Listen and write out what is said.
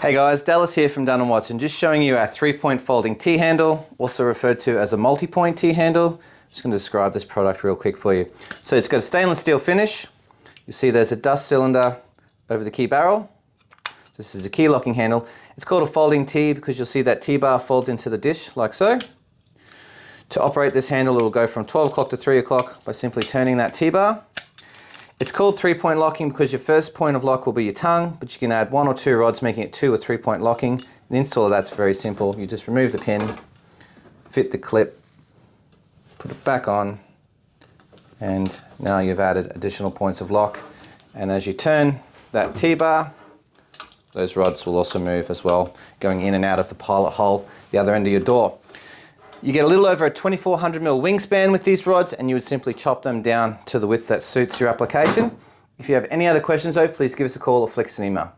Hey guys, Dallas here from Dunn & Watson, just showing you our 3-point folding T-handle, also referred to as a multi-point T-handle. I'm just going to describe this product real quick for you. So it's got a stainless steel finish. You see there's a dust cylinder over the key barrel. This is a key locking handle. It's called a folding T because you'll see that T-bar folds into the dish like so. To operate this handle, it will go from 12 o'clock to 3 o'clock by simply turning that T-bar. It's called 3-point locking because your first point of lock will be your tongue, but you can add 1 or 2 rods, making it 2 or 3-point locking. The install of that's very simple. You just remove the pin, fit the clip, put it back on, and now you've added additional points of lock. And as you turn that T-bar, those rods will also move as well, going in and out of the pilot hole, the other end of your door. You get a little over a 2400mm wingspan with these rods, and you would simply chop them down to the width that suits your application. If you have any other questions though, please give us a call or flick us an email.